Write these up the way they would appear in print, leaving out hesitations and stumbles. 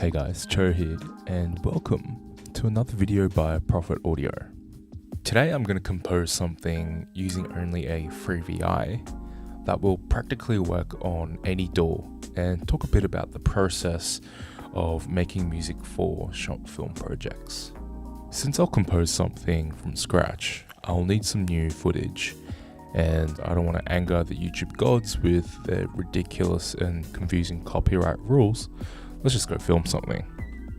Hey guys, Cho here, and welcome to another video by Prophet Audio. Today I'm going to compose something using only a free VI that will practically work on any DAW and talk a bit about the process of making music for short film projects. Since I'll compose something from scratch, I'll need some new footage, and I don't want to anger the YouTube gods with their ridiculous and confusing copyright rules. Let's just go film something.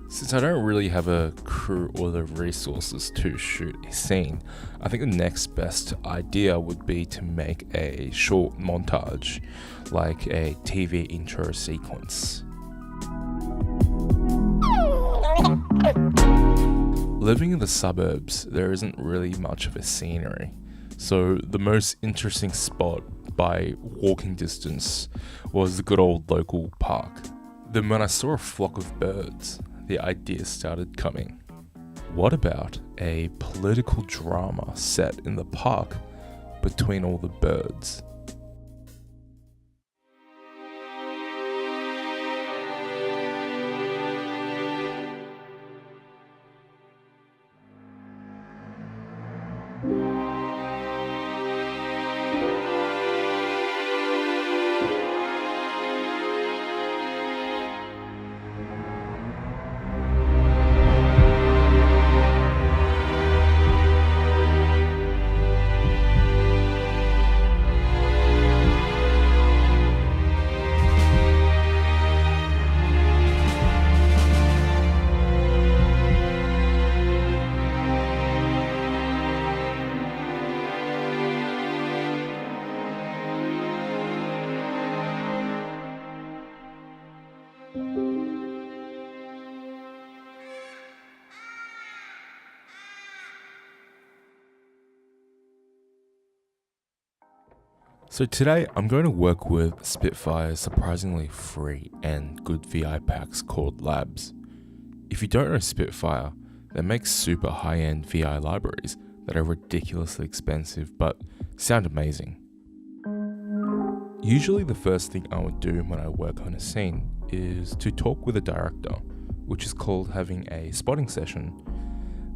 Since I don't really have a crew or the resources to shoot a scene, I think the next best idea would be to make a short montage, like a TV intro sequence. Living in the suburbs, there isn't really much of a scenery, so the most interesting spot by walking distance was the good old local park. Then when I saw a flock of birds, the idea started coming. What about a political drama set in the park between all the birds? So today I'm going to work with Spitfire's surprisingly free and good VI packs called Labs. If you don't know Spitfire, they make super high-end VI libraries that are ridiculously expensive but sound amazing. Usually the first thing I would do when I work on a scene is to talk with a director, which is called having a spotting session.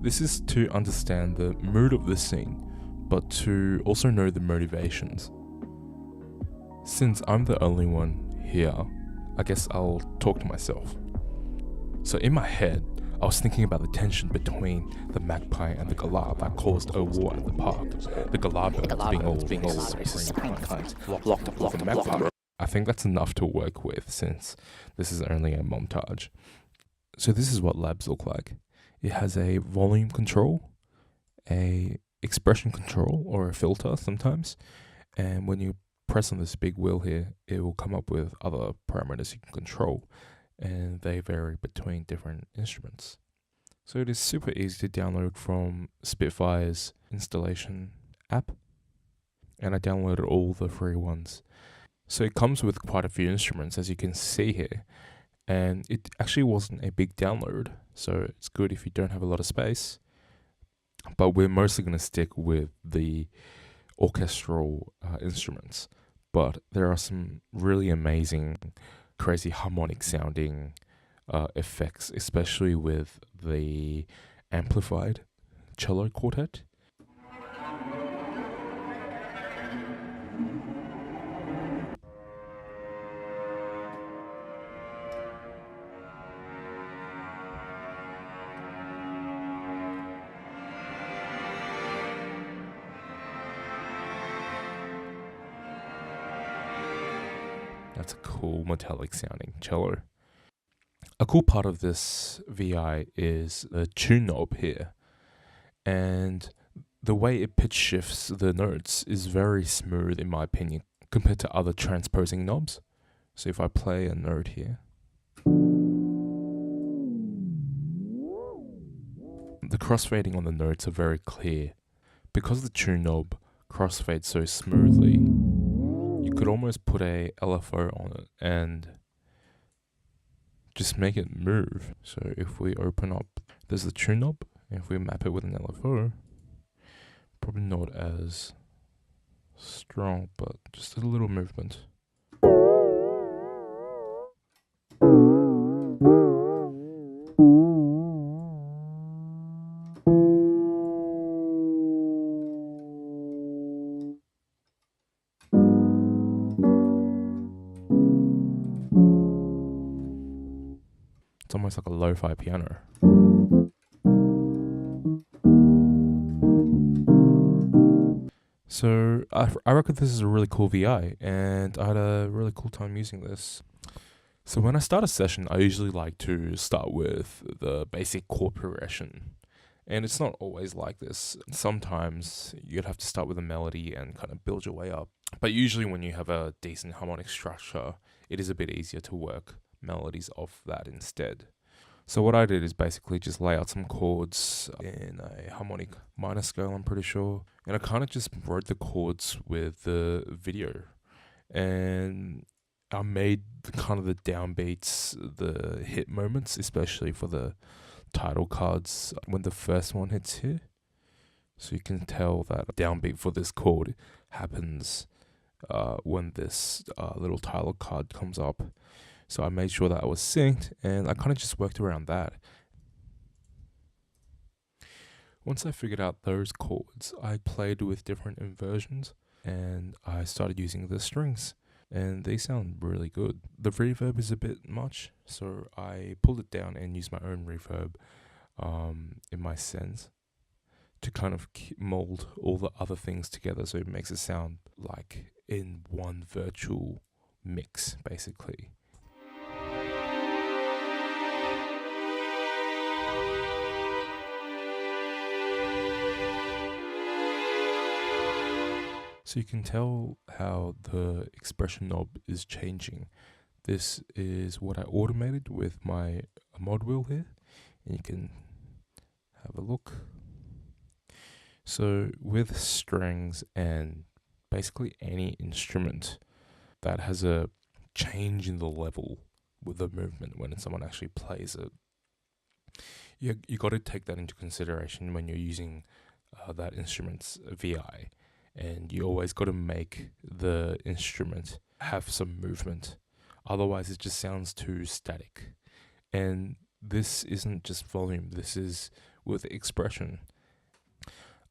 This is to understand the mood of the scene, but to also know the motivations. Since I'm the only one here, I guess I'll talk to myself. So in my head, I was thinking about the tension between the magpie and the galah that caused a war at the park. The galah birds being all locked up with the magpie. I think that's enough to work with since this is only a montage. So this is what Labs look like. It has a volume control, a expression control or a filter sometimes, and when you press on this big wheel here, it will come up with other parameters you can control, and they vary between different instruments. So it is super easy to download from Spitfire's installation app, and I downloaded all the free ones. So it comes with quite a few instruments, as you can see here, and it actually wasn't a big download, so it's good if you don't have a lot of space. But we're mostly going to stick with the orchestral instruments. But there are some really amazing, crazy harmonic sounding effects, especially with the amplified cello quartet. That's a cool metallic sounding cello. A cool part of this VI is the tune knob here, and the way it pitch shifts the notes is very smooth in my opinion compared to other transposing knobs. So if I play a note here, the crossfading on the notes are very clear. Because the tune knob crossfades so smoothly, you could almost put a LFO on it and just make it move. So if we open up, there's the tune knob, and if we map it with an LFO, probably not as strong, but just a little movement. It's almost like a lo-fi piano. So I reckon this is a really cool VI, and I had a really cool time using this. So when I start a session, I usually like to start with the basic chord progression. And it's not always like this. Sometimes you'd have to start with a melody and kind of build your way up. But usually when you have a decent harmonic structure, it is a bit easier to work melodies off that instead. So what I did is basically just lay out some chords in a harmonic minor scale, I'm pretty sure. And I kind of just wrote the chords with the video. And I made kind of the downbeats, the hit moments, especially for the title cards when the first one hits here. So you can tell that a downbeat for this chord happens when this little title card comes up. So I made sure that I was synced, and I kind of just worked around that. Once I figured out those chords, I played with different inversions, and I started using the strings, and they sound really good. The reverb is a bit much, so I pulled it down and used my own reverb in my sends to kind of mold all the other things together, so it makes it sound like in one virtual mix, basically. So you can tell how the expression knob is changing. This is what I automated with my mod wheel here, and you can have a look. So with strings and basically any instrument that has a change in the level with the movement when someone actually plays it, you got to take that into consideration when you're using that instrument's VI. And you always got to make the instrument have some movement. Otherwise, it just sounds too static. And this isn't just volume, this is with expression.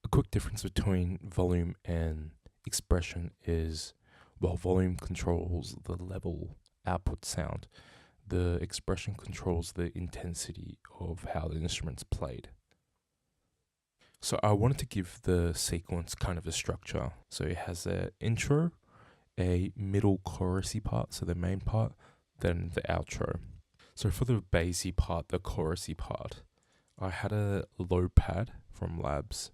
A quick difference between volume and expression is, while volume controls the level output sound, the expression controls the intensity of how the instrument's played. So I wanted to give the sequence kind of a structure. So it has an intro, a middle chorusy part, so the main part, then the outro. So for the bassy part, the chorusy part, I had a low pad from Labs.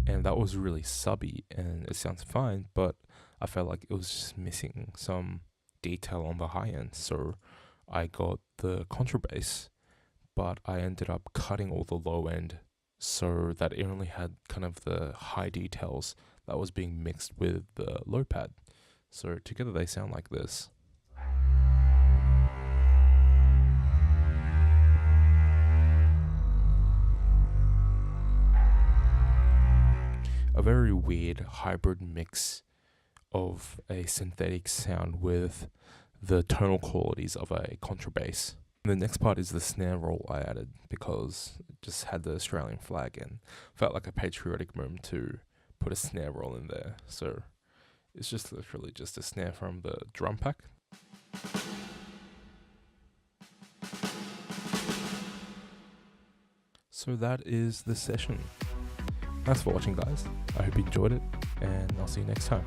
And that was really subby, and it sounds fine, but I felt like it was just missing some detail on the high end. So I got the contrabass, but I ended up cutting all the low end so that it only had kind of the high details that was being mixed with the low pad. So together they sound like this. A very weird hybrid mix of a synthetic sound with the tonal qualities of a contrabass. The next part is the snare roll I added because it just had the Australian flag and felt like a patriotic moment to put a snare roll in there. So it's just literally just a snare from the drum pack. So that is the session. Thanks for watching, guys. I hope you enjoyed it, and I'll see you next time.